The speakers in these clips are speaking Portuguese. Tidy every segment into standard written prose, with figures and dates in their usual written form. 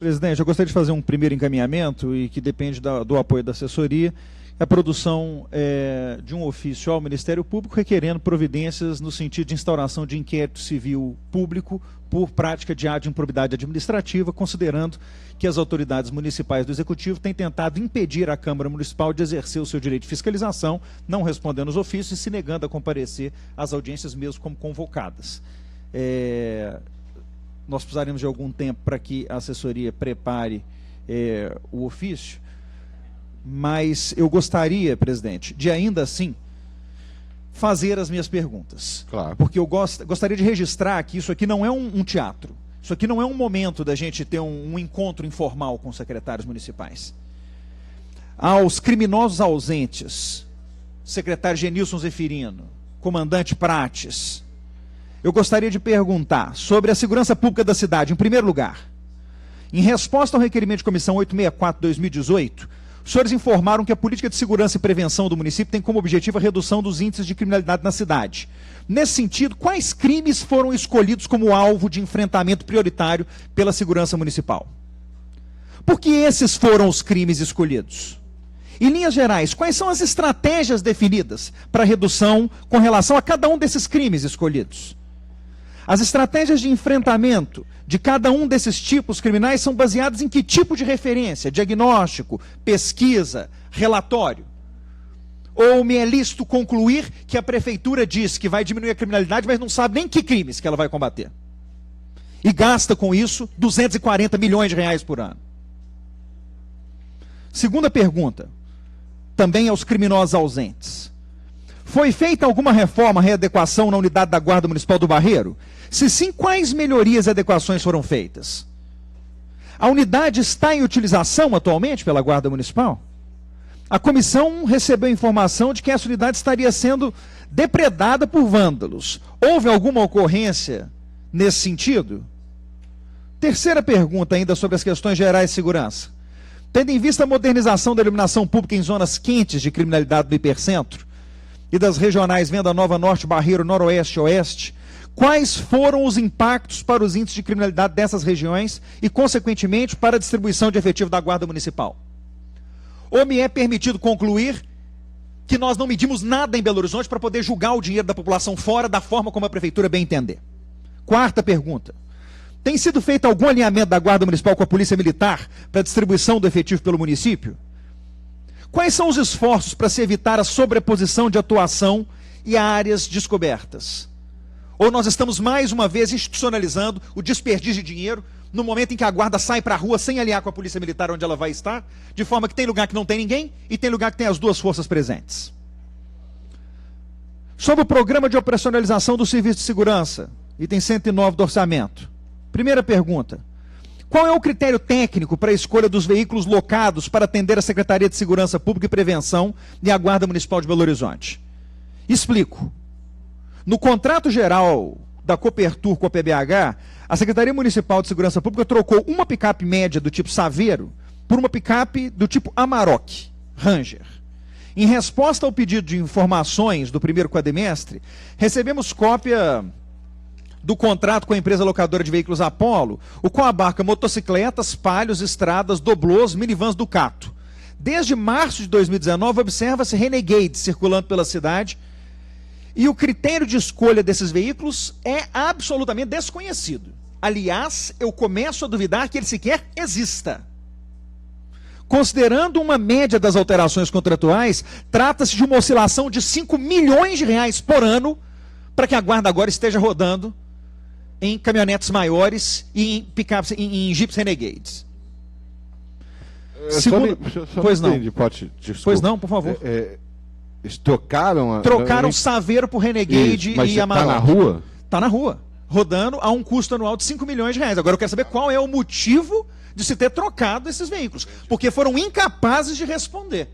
Presidente, eu gostaria de fazer um primeiro encaminhamento e que depende do apoio da assessoria, a produção de um ofício ao Ministério Público requerendo providências no sentido de instauração de inquérito civil público por prática de ato de improbidade administrativa, considerando que as autoridades municipais do Executivo têm tentado impedir a Câmara Municipal de exercer o seu direito de fiscalização, não respondendo aos ofícios e se negando a comparecer às audiências mesmo como convocadas. Nós precisaremos de algum tempo para que a assessoria prepare o ofício, mas eu gostaria, presidente, de ainda assim fazer as minhas perguntas. Claro. Porque eu gostaria de registrar que isso aqui não é um teatro, isso aqui não é um momento da gente ter um encontro informal com os secretários municipais. Aos criminosos ausentes, secretário Genilson Zefirino, comandante Prates, eu gostaria de perguntar sobre a segurança pública da cidade, em primeiro lugar. Em resposta ao requerimento de comissão 864/2018, os senhores informaram que a política de segurança e prevenção do município tem como objetivo a redução dos índices de criminalidade na cidade. Nesse sentido, quais crimes foram escolhidos como alvo de enfrentamento prioritário pela segurança municipal? Por que esses foram os crimes escolhidos? Em linhas gerais, quais são as estratégias definidas para a redução com relação a cada um desses crimes escolhidos? As estratégias de enfrentamento de cada um desses tipos criminais são baseadas em que tipo de referência? Diagnóstico, pesquisa, relatório? Ou me é lícito concluir que a prefeitura diz que vai diminuir a criminalidade, mas não sabe nem que crimes que ela vai combater? E gasta com isso 240 milhões de reais por ano. Segunda pergunta, também aos criminosos ausentes. Foi feita alguma reforma, readequação na unidade da Guarda Municipal do Barreiro? Se sim, quais melhorias e adequações foram feitas? A unidade está em utilização atualmente pela Guarda Municipal? A comissão recebeu informação de que essa unidade estaria sendo depredada por vândalos. Houve alguma ocorrência nesse sentido? Terceira pergunta ainda sobre as questões gerais de segurança. Tendo em vista a modernização da iluminação pública em zonas quentes de criminalidade do hipercentro e das regionais Venda Nova Norte, Barreiro, Noroeste e Oeste, quais foram os impactos para os índices de criminalidade dessas regiões e, consequentemente, para a distribuição de efetivo da Guarda Municipal? Ou me é permitido concluir que nós não medimos nada em Belo Horizonte para poder julgar o dinheiro da população fora da forma como a Prefeitura bem entender? Quarta pergunta. Tem sido feito algum alinhamento da Guarda Municipal com a Polícia Militar para a distribuição do efetivo pelo município? Quais são os esforços para se evitar a sobreposição de atuação e áreas descobertas? Ou nós estamos mais uma vez institucionalizando o desperdício de dinheiro no momento em que a guarda sai para a rua sem alinhar com a Polícia Militar onde ela vai estar, de forma que tem lugar que não tem ninguém e tem lugar que tem as duas forças presentes. Sobre o programa de operacionalização do Serviço de Segurança, item 109 do orçamento. Primeira pergunta. Qual é o critério técnico para a escolha dos veículos locados para atender a Secretaria de Segurança Pública e Prevenção e a Guarda Municipal de Belo Horizonte? Explico. No contrato geral da Copertur com a PBH, a Secretaria Municipal de Segurança Pública trocou uma picape média do tipo Saveiro por uma picape do tipo Amarok, Ranger. Em resposta ao pedido de informações do primeiro quadrimestre, recebemos cópia do contrato com a empresa locadora de veículos Apollo, o qual abarca motocicletas, palhos, estradas, doblôs, minivans Ducato. Desde março de 2019, observa-se Renegade circulando pela cidade, e o critério de escolha desses veículos é absolutamente desconhecido. Aliás, eu começo a duvidar que ele sequer exista. Considerando uma média das alterações contratuais, trata-se de uma oscilação de 5 milhões de reais por ano para que a guarda agora esteja rodando em caminhonetes maiores e em picapes, em Jeeps Renegades. Segundo, pois não. Pois não, por favor. Trocaram Saveiro por Renegade e Amarok. Está na rua? Está na rua, rodando a um custo anual de 5 milhões de reais. Agora eu quero saber qual é o motivo de se ter trocado esses veículos, porque foram incapazes de responder.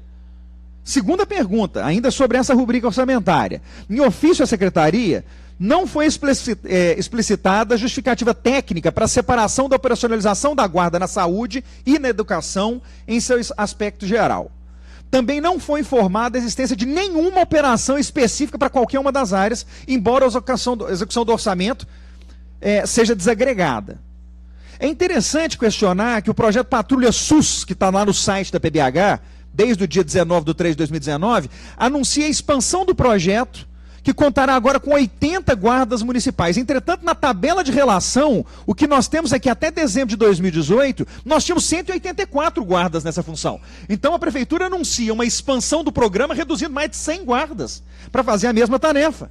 Segunda pergunta, ainda sobre essa rubrica orçamentária. Em ofício à Secretaria, não foi explicitada a justificativa técnica para a separação da operacionalização da guarda na saúde e na educação em seu aspecto geral. Também não foi informada a existência de nenhuma operação específica para qualquer uma das áreas, embora a execução do orçamento seja desagregada. É interessante questionar que o projeto Patrulha SUS, que está lá no site da PBH, desde o dia 19/3/2019, anuncia a expansão do projeto, que contará agora com 80 guardas municipais. Entretanto, na tabela de relação, o que nós temos é que até dezembro de 2018, nós tínhamos 184 guardas nessa função. Então a Prefeitura anuncia uma expansão do programa, reduzindo mais de 100 guardas para fazer a mesma tarefa.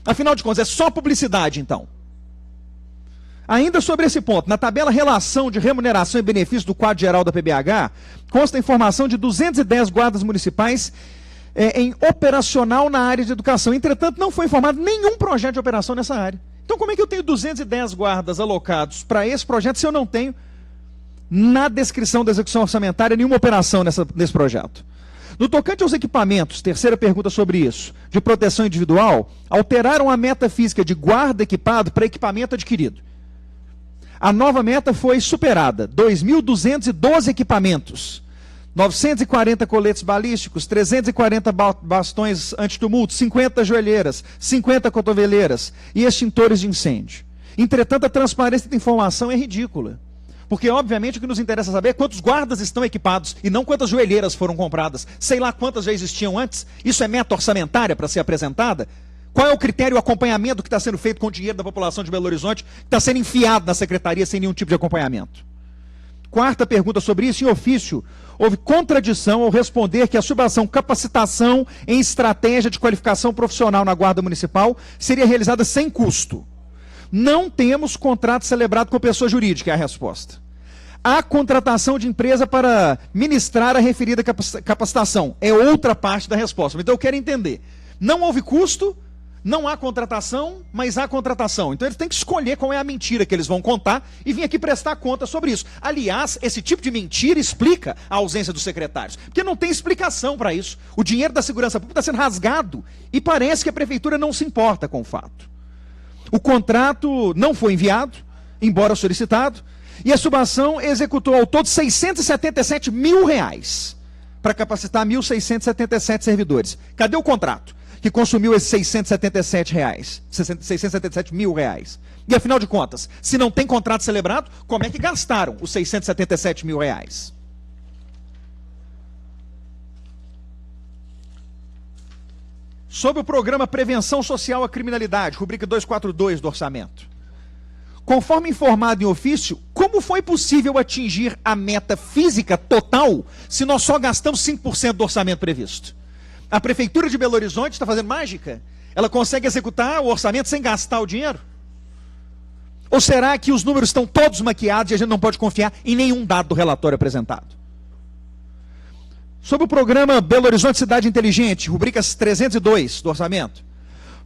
Afinal de contas, é só publicidade, então. Ainda sobre esse ponto, na tabela Relação de Remuneração e Benefício do quadro geral da PBH, consta a informação de 210 guardas municipais em operacional na área de educação. Entretanto, não foi informado nenhum projeto de operação nessa área. Então, como é que eu tenho 210 guardas alocados para esse projeto se eu não tenho, na descrição da execução orçamentária, nenhuma operação nesse projeto? No tocante aos equipamentos, terceira pergunta sobre isso, de proteção individual, alteraram a meta física de guarda equipado para equipamento adquirido. A nova meta foi superada, 2.212 equipamentos, 940 coletes balísticos, 340 bastões antitumulto, 50 joelheiras, 50 cotoveleiras e extintores de incêndio. Entretanto, a transparência da informação é ridícula. Porque, obviamente, o que nos interessa saber é quantos guardas estão equipados e não quantas joelheiras foram compradas. Sei lá quantas já existiam antes. Isso é meta orçamentária para ser apresentada? Qual é o critério e o acompanhamento que está sendo feito com o dinheiro da população de Belo Horizonte, que está sendo enfiado na secretaria sem nenhum tipo de acompanhamento? Quarta pergunta sobre isso, em ofício, houve contradição ao responder que a subação capacitação em estratégia de qualificação profissional na Guarda Municipal seria realizada sem custo. Não temos contrato celebrado com pessoa jurídica, é a resposta. Há contratação de empresa para ministrar a referida capacitação, é outra parte da resposta. Então eu quero entender, não houve custo, não há contratação, mas há contratação. Então eles têm que escolher qual é a mentira que eles vão contar e vir aqui prestar conta sobre isso. Aliás, esse tipo de mentira explica a ausência dos secretários, porque não tem explicação para isso. O dinheiro da segurança pública está sendo rasgado e parece que a prefeitura não se importa com o fato. O contrato não foi enviado, embora solicitado, e a subação executou ao todo R$677 mil para capacitar 1.677 servidores. Cadê o contrato que consumiu esses R$677 mil? E afinal de contas, se não tem contrato celebrado, como é que gastaram os R$677 mil? Sobre o programa Prevenção Social à Criminalidade, rubrica 242 do orçamento. Conforme informado em ofício, como foi possível atingir a meta física total se nós só gastamos 5% do orçamento previsto? A Prefeitura de Belo Horizonte está fazendo mágica? Ela consegue executar o orçamento sem gastar o dinheiro? Ou será que os números estão todos maquiados e a gente não pode confiar em nenhum dado do relatório apresentado? Sobre o programa Belo Horizonte Cidade Inteligente, rubricas 302 do orçamento,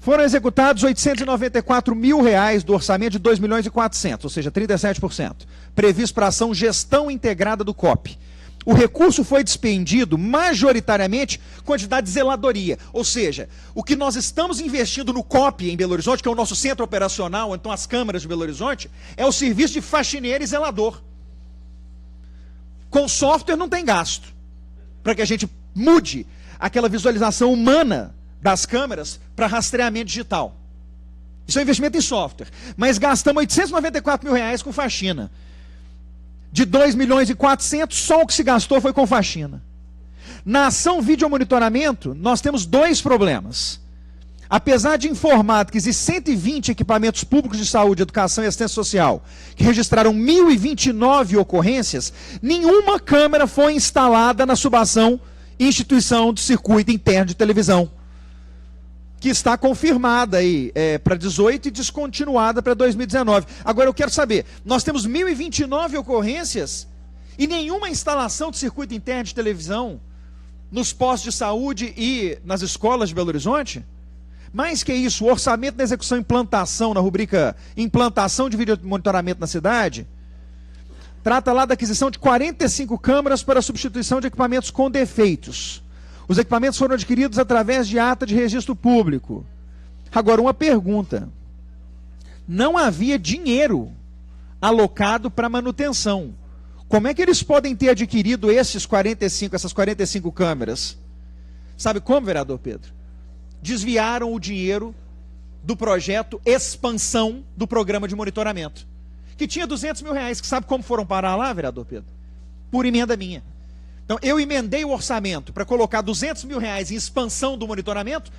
foram executados R$894 mil do orçamento de 2.400.000, ou seja, 37%, previsto para a ação Gestão Integrada do COP. O recurso foi despendido majoritariamente com quantidade de zeladoria, ou seja, o que nós estamos investindo no COP em Belo Horizonte, que é o nosso centro operacional, então as câmaras de Belo Horizonte, é o serviço de faxineiro e zelador. Com software não tem gasto, para que a gente mude aquela visualização humana das câmeras para rastreamento digital. Isso é um investimento em software. Mas gastamos R$894 mil com faxina. De 2.400.000, só o que se gastou foi com faxina. Na ação videomonitoramento, nós temos dois problemas. Apesar de informado que existem 120 equipamentos públicos de saúde, educação e assistência social, que registraram 1.029 ocorrências, nenhuma câmera foi instalada na subação instituição do circuito interno de televisão, que está confirmada aí para 18 e descontinuada para 2019. Agora eu quero saber, nós temos 1.029 ocorrências e nenhuma instalação de circuito interno de televisão nos postos de saúde e nas escolas de Belo Horizonte? Mais que isso, o orçamento da execução e implantação, na rubrica Implantação de Vídeo Monitoramento na Cidade, trata lá da aquisição de 45 câmeras para substituição de equipamentos com defeitos. Os equipamentos foram adquiridos através de ata de registro público. Agora, uma pergunta. Não havia dinheiro alocado para manutenção. Como é que eles podem ter adquirido essas 45 câmeras? Sabe como, vereador Pedro? Desviaram o dinheiro do projeto expansão do programa de monitoramento. que tinha 200 mil reais, que sabe como foram parar lá, vereador Pedro? Por emenda minha. Então, eu emendei o orçamento para colocar 200 mil reais em expansão do monitoramento,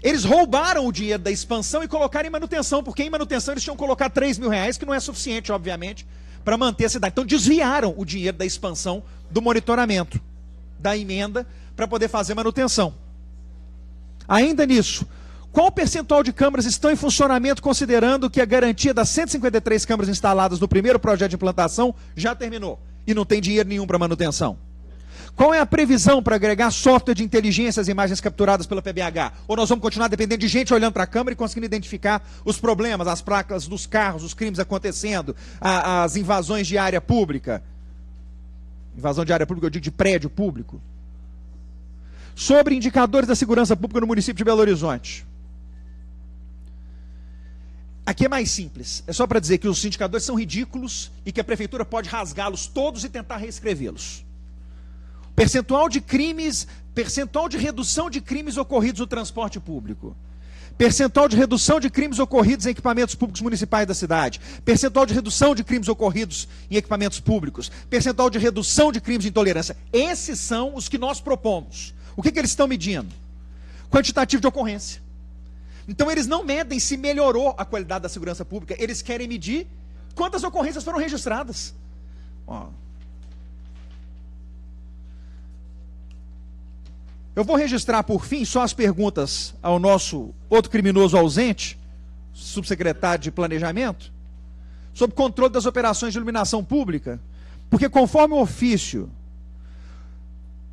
eles roubaram o dinheiro da expansão e colocaram em manutenção, porque em manutenção eles tinham que colocar 3 mil reais, que não é suficiente, obviamente, para manter a cidade. Então, desviaram o dinheiro da expansão do monitoramento, da emenda, para poder fazer manutenção. Ainda nisso, qual o percentual de câmaras estão em funcionamento, considerando que a garantia das 153 câmaras instaladas no primeiro projeto de implantação já terminou e não tem dinheiro nenhum para manutenção? Qual é a previsão para agregar software de inteligência às imagens capturadas pela PBH? Ou nós vamos continuar dependendo de gente olhando para a câmera e conseguindo identificar os problemas, as placas dos carros, os crimes acontecendo, as invasões de área pública? Invasão de área pública, eu digo de prédio público. Sobre indicadores da segurança pública no município de Belo Horizonte. Aqui é mais simples. É só para dizer que os indicadores são ridículos e que a prefeitura pode rasgá-los todos e tentar reescrevê-los. Percentual de crimes, percentual de redução de crimes ocorridos no transporte público. Percentual de redução de crimes ocorridos em equipamentos públicos municipais da cidade. Percentual de redução de crimes ocorridos em equipamentos públicos. Percentual de redução de crimes de intolerância. Esses são os que nós propomos. O que eles estão medindo? Quantitativo de ocorrência. Então eles não medem se melhorou a qualidade da segurança pública. Eles querem medir quantas ocorrências foram registradas. Ó. Eu vou registrar, por fim, só as perguntas ao nosso outro criminoso ausente, subsecretário de Planejamento, sobre controle das operações de iluminação pública, porque conforme o ofício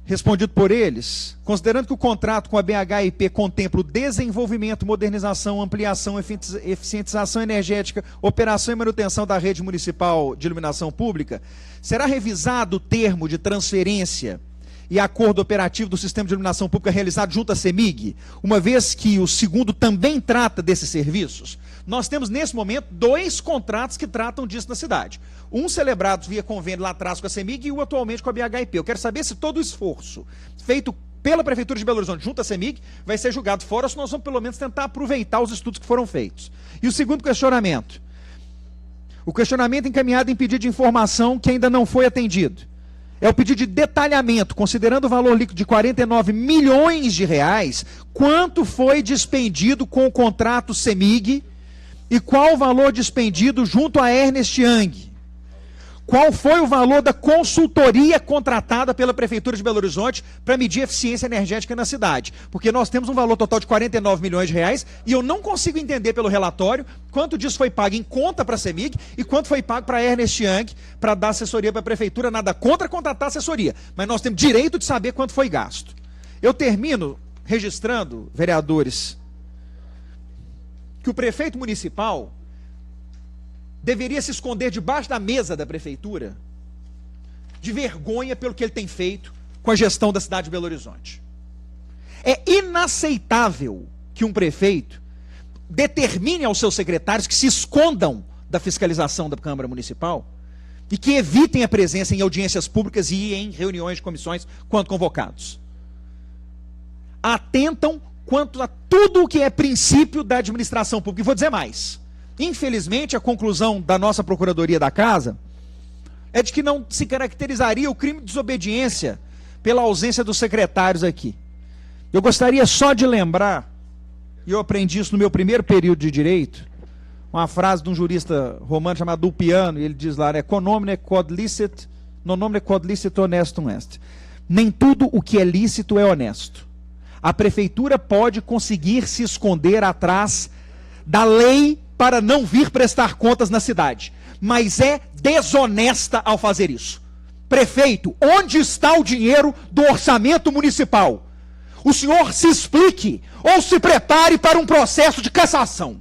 respondido por eles, considerando que o contrato com a BHIP contempla o desenvolvimento, modernização, ampliação, eficientização energética, operação e manutenção da rede municipal de iluminação pública, será revisado o termo de transferência e acordo operativo do sistema de iluminação pública realizado junto à CEMIG, uma vez que o segundo também trata desses serviços. Nós temos, nesse momento, 2 contratos que tratam disso na cidade. Um celebrado via convênio lá atrás com a CEMIG e o atualmente com a BHIP. Eu quero saber se todo o esforço feito pela Prefeitura de Belo Horizonte junto à CEMIG vai ser julgado fora, ou se nós vamos pelo menos tentar aproveitar os estudos que foram feitos. E o segundo questionamento. O questionamento encaminhado em pedido de informação que ainda não foi atendido. É o pedido de detalhamento, considerando o valor líquido de 49 milhões de reais, quanto foi despendido com o contrato CEMIG e qual o valor despendido junto à Ernest Young. Qual foi o valor da consultoria contratada pela Prefeitura de Belo Horizonte para medir a eficiência energética na cidade? Porque nós temos um valor total de 49 milhões de reais e eu não consigo entender pelo relatório quanto disso foi pago em conta para a CEMIG e quanto foi pago para a Ernest Young para dar assessoria para a Prefeitura. Nada contra contratar assessoria, mas nós temos direito de saber quanto foi gasto. Eu termino registrando, vereadores, que o prefeito municipal deveria se esconder debaixo da mesa da prefeitura de vergonha pelo que ele tem feito com a gestão da cidade de Belo Horizonte. É inaceitável que um prefeito determine aos seus secretários que se escondam da fiscalização da Câmara Municipal e que evitem a presença em audiências públicas e em reuniões de comissões quando convocados. Atentam quanto a tudo o que é princípio da administração pública. E vou dizer mais. Infelizmente, a conclusão da nossa Procuradoria da Casa é de que não se caracterizaria o crime de desobediência pela ausência dos secretários aqui. Eu gostaria só de lembrar, e eu aprendi isso no meu primeiro período de Direito, uma frase de um jurista romano chamado Ulpiano, e ele diz lá, quod nomine quod licet, non nomine quod licet honestum est. Nem tudo o que é lícito é honesto. A prefeitura pode conseguir se esconder atrás da lei para não vir prestar contas na cidade, mas é desonesta ao fazer isso. Prefeito, onde está o dinheiro do orçamento municipal? O senhor se explique ou se prepare para um processo de cassação.